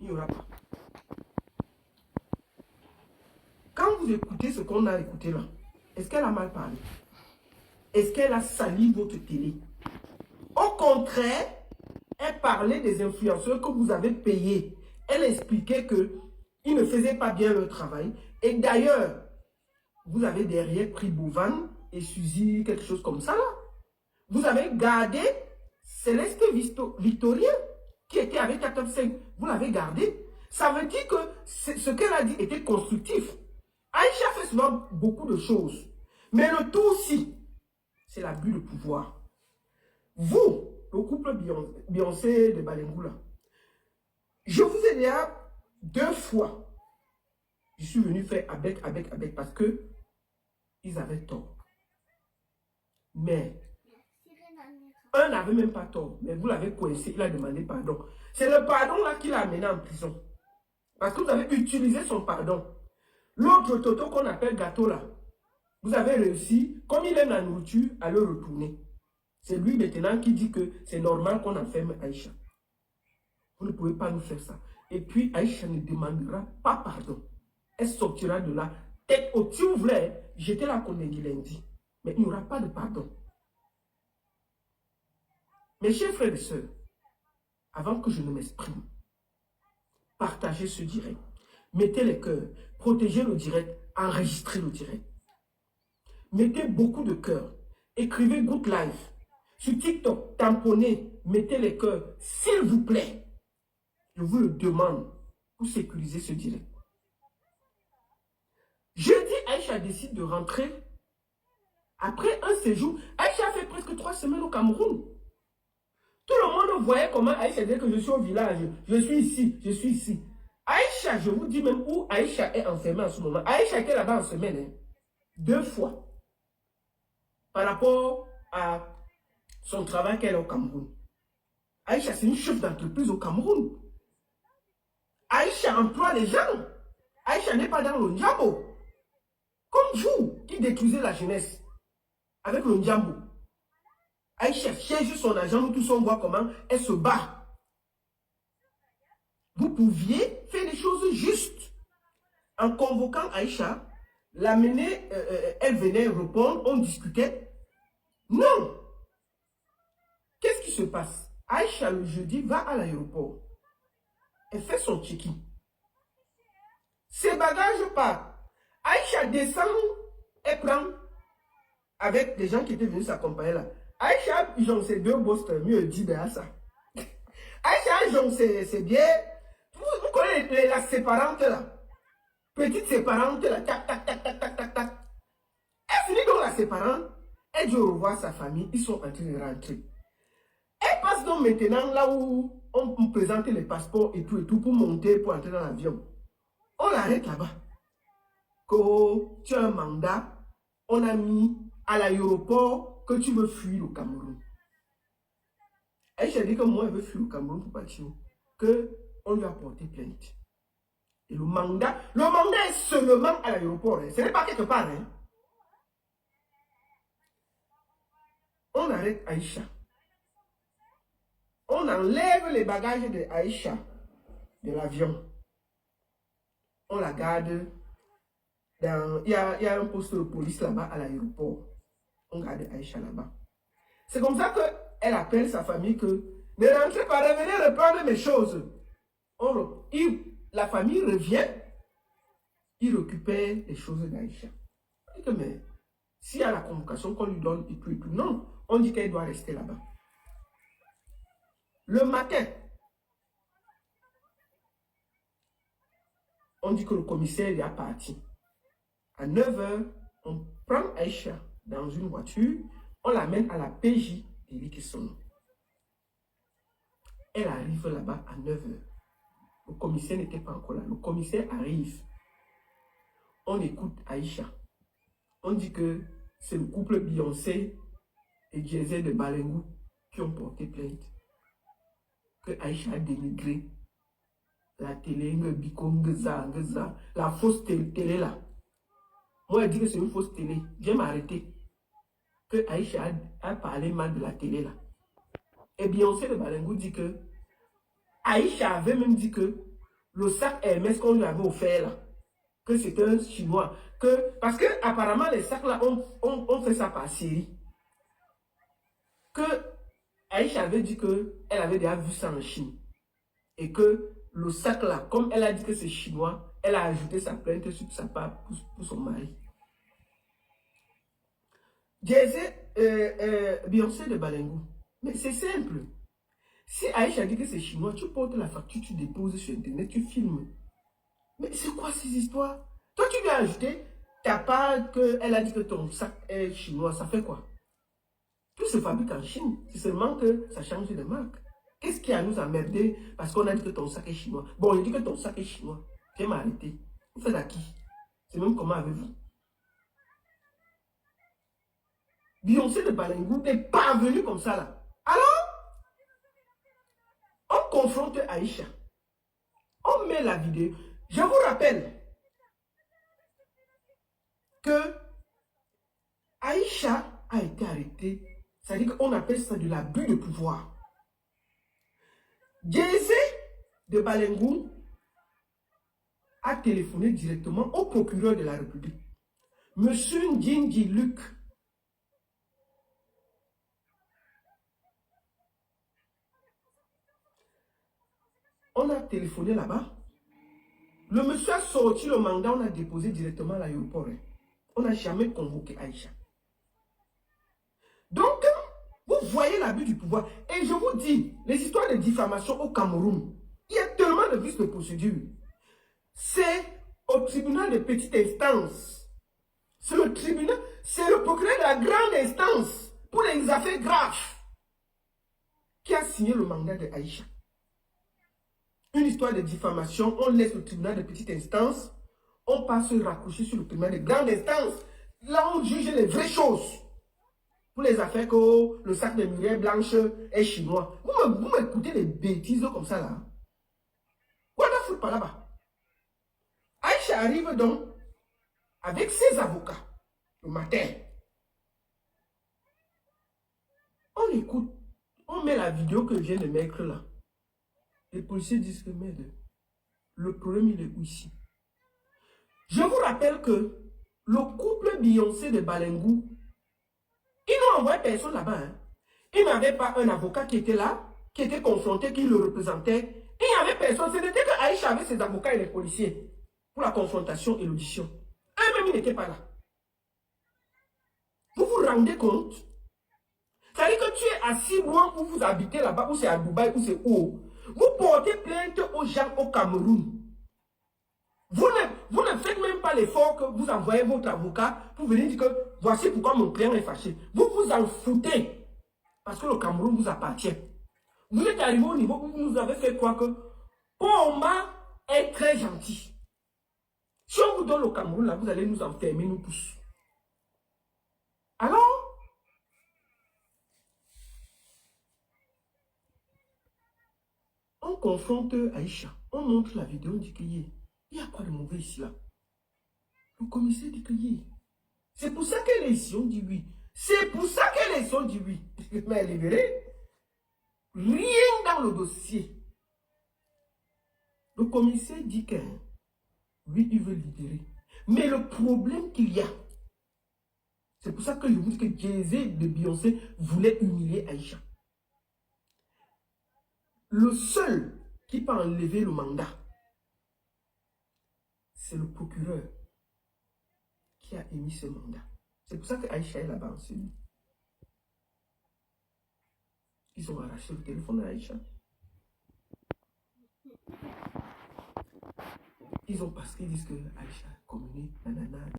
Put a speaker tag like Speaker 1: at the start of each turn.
Speaker 1: Il n'y aura pas. Quand vous écoutez ce qu'on a écouté là, est-ce qu'elle a mal parlé? Est-ce qu'elle a sali votre télé? Au contraire, elle parlait des influenceurs que vous avez payés. Elle expliquait qu'ils ne faisaient pas bien leur travail. Et d'ailleurs, vous avez derrière pris Bovan et Suzy, quelque chose comme ça là. Vous avez gardé Céleste Victorien qui était avec 4-5. Vous l'avez gardé. Ça veut dire que ce qu'elle a dit était constructif. Aïcha fait souvent beaucoup de choses. Mais le tout aussi, c'est l'abus de pouvoir. Vous, le couple Beyoncé de Balengula, je vous ai déjà 2 fois, je suis venu faire avec parce que ils avaient tort. Mais un n'avait même pas tort, mais vous l'avez coincé, il a demandé pardon. C'est le pardon là qui l'a amené en prison. Parce que vous avez utilisé son pardon. L'autre Toto qu'on appelle gâteau là, vous avez réussi, comme il aime la nourriture, à le retourner. C'est lui maintenant qui dit que c'est normal qu'on enferme Aïcha. Vous ne pouvez pas nous faire ça. Et puis Aïcha ne demandera pas pardon. Elle sortira de là, tête haute. Si vous voulez, j'étais là qu'on est lundi. Mais il n'y aura pas de pardon. Mes chers frères et sœurs, avant que je ne m'exprime, partagez ce direct. Mettez les cœurs, protégez le direct, enregistrez le direct. Mettez beaucoup de cœurs. Écrivez Good Life. Sur TikTok, tamponnez, mettez les cœurs. S'il vous plaît, je vous le demande pour sécuriser ce direct. Jeudi, Aïcha décide de rentrer. Après un séjour, Aïcha a fait presque 3 semaines au Cameroun. Tout le monde voyait comment Aïcha disait que je suis au village. Je suis ici, je suis ici. Aïcha, je vous dis même où Aïcha est enfermée en ce moment. Aïcha était là-bas en semaine, hein, 2 fois. Par rapport à son travail qu'elle a au Cameroun. Aïcha, c'est une chef d'entreprise au Cameroun. Aïcha emploie les gens. Aïcha n'est pas dans le Njambo. Comme vous, qui détruisez la jeunesse avec le Njambo. Aïcha cherche son argent, nous tous on voit comment elle se bat. Vous pouviez faire des choses justes. En convoquant Aïcha, l'amener, elle venait répondre, on discutait. Non. Qu'est-ce qui se passe? Aïcha, le jeudi, va à l'aéroport. Elle fait son check-in. Ses bagages partent. Aïcha descend, elle prend avec les gens qui étaient venus s'accompagner là. Aïcha, ils ses 2 bosses, mieux dit de ça. Aïcha, ils c'est bien. Vous connaissez la séparante là. Petite séparante là. Tac, tac, tac, tac, tac, tac, tac. Elle finit donc la séparante. Elle dit au revoir à sa famille. Ils sont en train de rentrer. Elle passe donc maintenant là où on présente les passeports et tout pour monter, pour entrer dans l'avion. On l'arrête là-bas. Que tu as un mandat, on a mis à l'aéroport que tu veux fuir au Cameroun. Elle dit que moi, elle veut fuir au Cameroun pour partir. Qu'on lui a porté plainte. Et le mandat est seulement à l'aéroport. Hein. Ce n'est pas quelque part. Hein. On arrête Aïcha. On enlève les bagages de Aïcha de l'avion. On la garde dans... Il y a un poste de police là-bas à l'aéroport. On garde Aïcha là-bas. C'est comme ça qu'elle appelle sa famille que ne rentrez pas, revenez reprendre mes choses. La famille revient, il récupère les choses d'Aïcha. Mais s'il y a la convocation qu'on lui donne et tout, non, on dit qu'elle doit rester là-bas. Le matin, on dit que le commissaire est parti. À 9 h, on prend Aïcha dans une voiture, on l'amène à la PJ d'Elikisson. Elle arrive là-bas à 9 h. Le commissaire n'était pas encore là. Le commissaire arrive. On écoute Aïcha. On dit que c'est le couple Beyoncé et Jay-Z de Balengou qui ont porté plainte. Que Aïcha a dénigré la télé, la fausse télé là. Moi, elle dit que c'est une fausse télé. Je vais m'arrêter. Que Aïcha a parlé mal de la télé là. Et Beyoncé de Balengou dit que Aïcha avait même dit que le sac Hermès qu'on lui avait offert là, que c'était un Chinois. Parce que apparemment les sacs là, on fait ça par série. Que Aïcha avait dit qu'elle avait déjà vu ça en Chine. Et que le sac là, comme elle a dit que c'est chinois, elle a ajouté sa plainte sur sa part pour son mari. Beyoncé de Balengou. Mais c'est simple. Si Aïcha dit que c'est chinois, tu portes la facture, tu déposes sur Internet, tu filmes. Mais c'est quoi ces histoires? Toi, tu lui as ajouté ta part qu'elle a dit que ton sac est chinois. Ça fait quoi? Tout se fabrique en Chine. C'est seulement que ça change de marque. Qu'est-ce qui a nous emmerdé parce qu'on a dit que ton sac est chinois? Bon, il dit que ton sac est chinois. Viens m'arrêter. Vous faites à qui? C'est même comment avez-vous? Beyoncé de Balengou n'est pas venue comme ça là. Alors, on confronte Aïcha. On met la vidéo. Je vous rappelle que Aïcha a été arrêtée. C'est-à-dire qu'on appelle ça de l'abus de pouvoir. Jay-Z de Balengou a téléphoné directement au procureur de la République. Monsieur Ndjinji Luc. On a téléphoné là-bas. Le monsieur a sorti le mandat, on a déposé directement à l'aéroport. On n'a jamais convoqué Aïcha. Donc, vous voyez l'abus du pouvoir. Et je vous dis, les histoires de diffamation au Cameroun, il y a tellement de vices de procédure. C'est au tribunal de petite instance. C'est le tribunal, c'est le procureur de la grande instance pour les affaires graves qui a signé le mandat de Aïcha. Une histoire de diffamation, on laisse le tribunal de petite instance, on passe se raccrocher sur le tribunal de grande instance. Là, on juge les vraies choses. Pour les affaires que le sac de Mireille Blanche est chinois. Vous m'écoutez les bêtises comme ça là. What the fuck par là-bas? Aïcha arrive donc avec ses avocats le matin. On écoute, on met la vidéo que je viens de mettre là. Les policiers disent que merde, le problème il est où ici? Je vous rappelle que le couple Beyoncé de Balengou, ils n'ont envoyé personne là-bas. Hein. Il n'avait pas un avocat qui était là, qui était confronté, qui le représentait. Il n'y avait personne. Ce n'était que Aïcha avec ses avocats et les policiers pour la confrontation et l'audition. Eux-mêmes, ils n'étaient pas là. Vous vous rendez compte? C'est-à-dire que tu es assis loin où vous habitez là-bas, où c'est à Dubaï, où c'est où? Vous portez plainte aux gens au Cameroun. Vous ne faites même pas l'effort que vous envoyez votre avocat pour venir dire que voici pourquoi mon client est fâché. Vous vous en foutez. Parce que le Cameroun vous appartient. Vous êtes arrivé au niveau où vous nous avez fait croire que Pomba est très gentil. Si on vous donne le Cameroun, là, vous allez nous enfermer, nous tous. Alors, on confronte Aïcha. On montre la vidéo, on dit qu'il y a quoi de mauvais ici, là? Le commissaire dit qu'il y a. C'est pour ça que les ici ont dit oui. C'est pour ça que les ici ont dit oui. Mais elle est verrée. Rien dans le dossier. Le commissaire dit que oui, il veut libérer. Mais le problème qu'il y a, c'est pour ça que je vous dis que Jay-Z de Beyoncé voulait humilier Aïcha. Le seul qui peut enlever le mandat, c'est le procureur qui a émis ce mandat. C'est pour ça que Aïcha est là-bas en celui. Ils ont arraché le téléphone à Aïcha. Ils ont parce qu'ils disent que Aïcha a communiqué, nanana.